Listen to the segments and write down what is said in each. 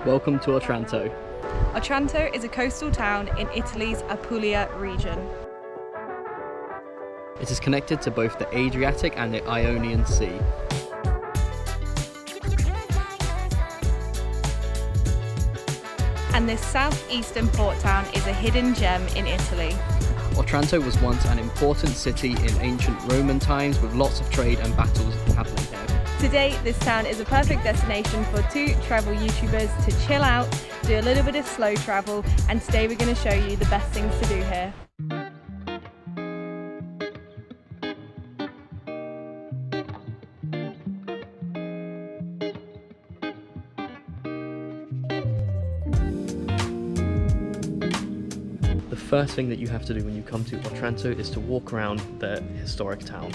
Welcome to Otranto. Otranto is a coastal town in Italy's Puglia region. It is connected to both the Adriatic and the Ionian Sea. And this southeastern port town is a hidden gem in Italy. Otranto was once an important city in ancient Roman times with lots of trade and battles happening here. Today, this town is a perfect destination for two travel YouTubers to chill out, do a little bit of slow travel, and today we're going to show you the best things to do here. The first thing that you have to do when you come to Otranto is to walk around the historic town.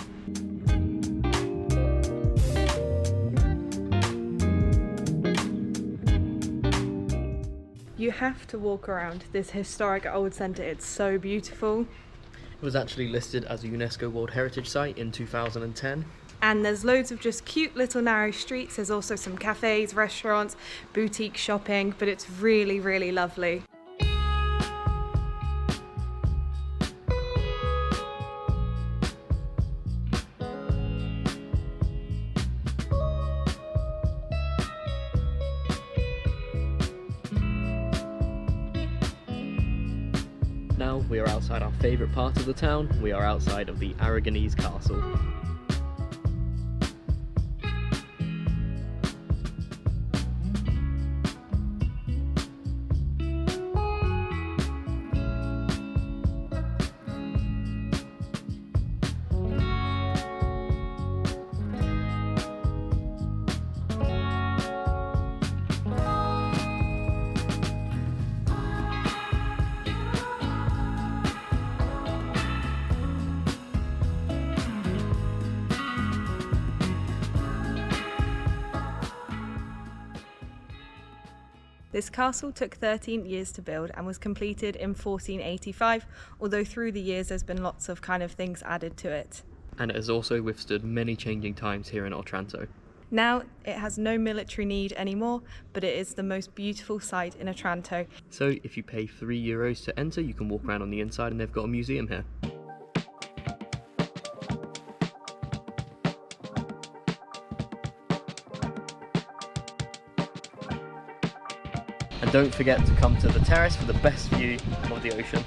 You have to walk around this historic old centre, it's so beautiful. It was actually listed as a UNESCO World Heritage Site in 2010. And there's loads of just cute little narrow streets. There's also some cafes, restaurants, boutique shopping, but it's really, really lovely. Now we are outside our favourite part of the town. We are outside of the Aragonese Castle. This castle took 13 years to build and was completed in 1485, although through the years there's been lots of things added to it. And it has also withstood many changing times here in Otranto. Now it has no military need anymore, but it is the most beautiful site in Otranto. So if you pay €3 to enter, you can walk around on the inside and they've got a museum here. And don't forget to come to the terrace for the best view of the ocean.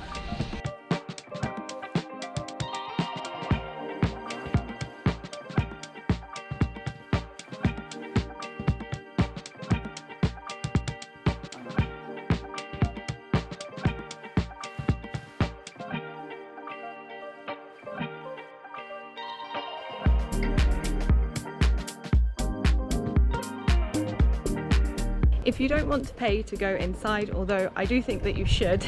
If you don't want to pay to go inside, although I do think that you should,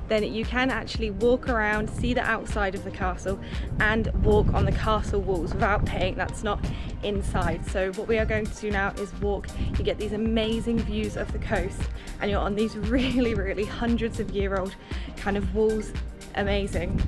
then you can actually walk around, see the outside of the castle and walk on the castle walls without paying. That's not inside. So what we are going to do now is walk. You get these amazing views of the coast and you're on these really, really hundreds of year old walls. Amazing.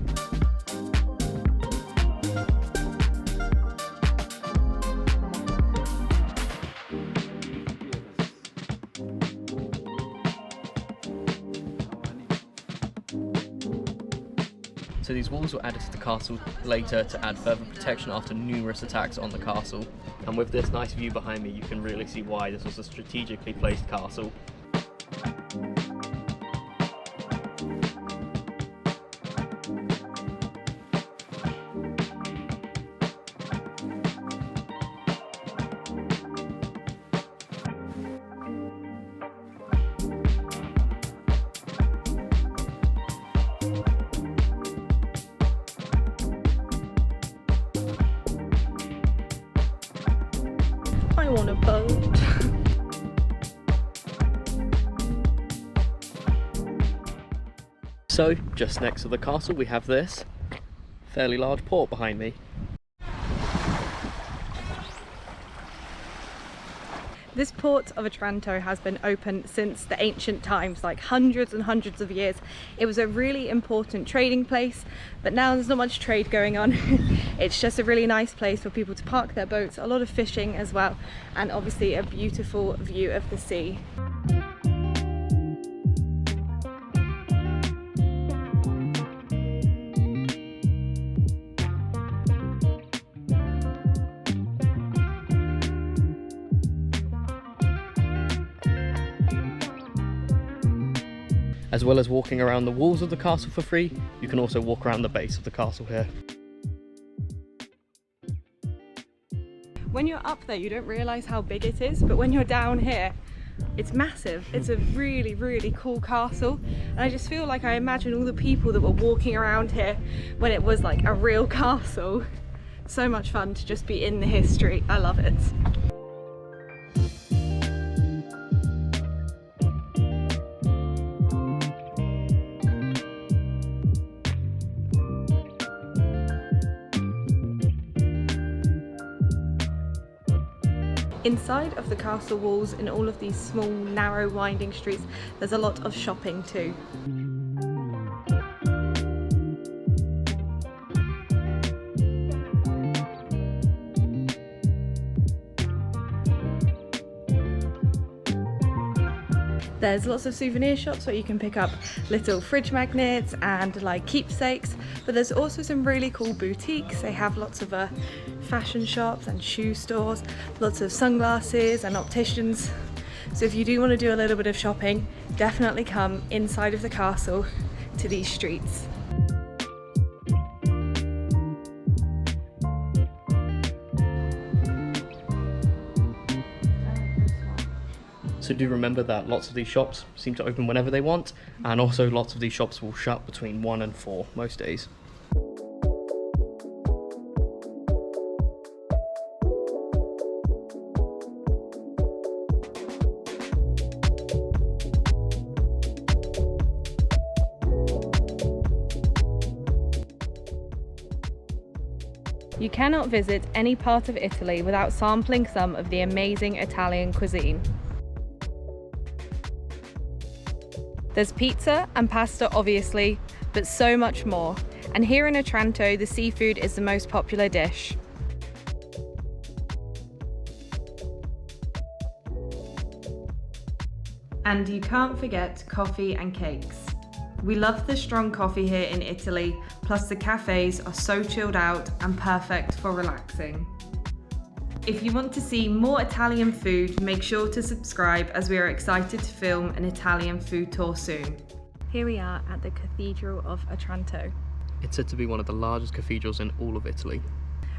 So these walls were added to the castle later to add further protection after numerous attacks on the castle. And with this nice view behind me, you can really see why this was a strategically placed castle. I want a boat. So, just next to the castle we have this fairly large port behind me. This port of Otranto has been open since the ancient times, like hundreds and hundreds of years. It was a really important trading place, but now there's not much trade going on. It's just a really nice place for people to park their boats, a lot of fishing as well, and obviously a beautiful view of the sea. As well as walking around the walls of the castle for free, you can also walk around the base of the castle here. When you're up there, you don't realise how big it is, but when you're down here, it's massive. It's a really, really cool castle. And I just feel like I imagine all the people that were walking around here when it was like a real castle. So much fun to just be in the history. I love it. Inside of the castle walls, in all of these small, narrow, winding streets, there's a lot of shopping too. There's lots of souvenir shops where you can pick up little fridge magnets and like keepsakes, but there's also some really cool boutiques. They have lots of fashion shops and shoe stores, lots of sunglasses and opticians. So if you do want to do a little bit of shopping, definitely come inside of the castle to these streets. So do remember that lots of these shops seem to open whenever they want, and also lots of these shops will shut between 1 and 4 most days. You cannot visit any part of Italy without sampling some of the amazing Italian cuisine. There's pizza and pasta obviously, but so much more. And here in Otranto, the seafood is the most popular dish. And you can't forget coffee and cakes. We love the strong coffee here in Italy, plus the cafes are so chilled out and perfect for relaxing. If you want to see more Italian food, make sure to subscribe as we are excited to film an Italian food tour soon. Here we are at the Cathedral of Otranto. It's said to be one of the largest cathedrals in all of Italy.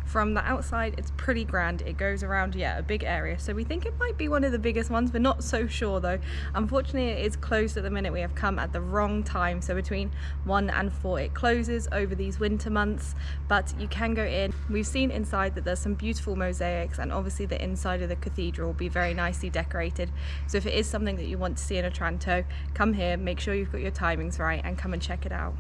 From the outside, it's pretty grand. It goes around, a big area. So we think it might be one of the biggest ones, but not so sure though. Unfortunately, it is closed at the minute. We have come at the wrong time. So between 1 and 4, it closes over these winter months, but you can go in. We've seen inside that there's some beautiful mosaics, and obviously the inside of the cathedral will be very nicely decorated. So if it is something that you want to see in Otranto, come here, make sure you've got your timings right and come and check it out.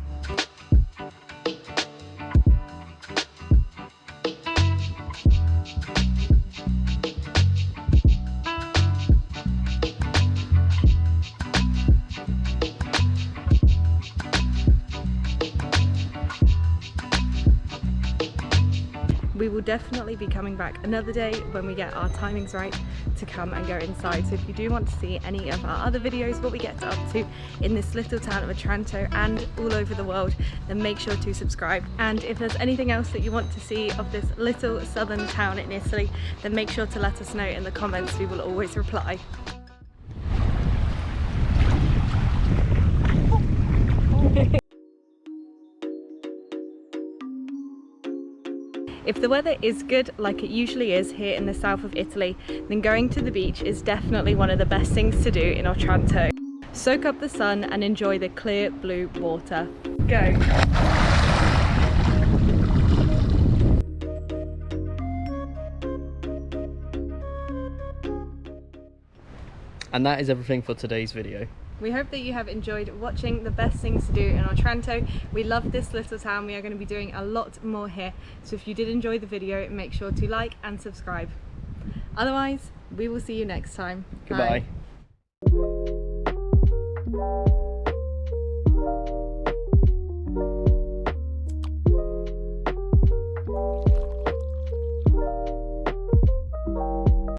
We will definitely be coming back another day when we get our timings right to come and go inside. So if you do want to see any of our other videos, what we get up to in this little town of Otranto and all over the world, then make sure to subscribe. And if there's anything else that you want to see of this little southern town in Italy, then make sure to let us know in the comments. We will always reply. If the weather is good, like it usually is here in the south of Italy, then going to the beach is definitely one of the best things to do in Otranto. Soak up the sun and enjoy the clear blue water. Go! And that is everything for today's video. We hope that you have enjoyed watching the best things to do in Otranto. We love this little town. We are going to be doing a lot more here. So if you did enjoy the video, make sure to like and subscribe. Otherwise, we will see you next time. Goodbye. Bye.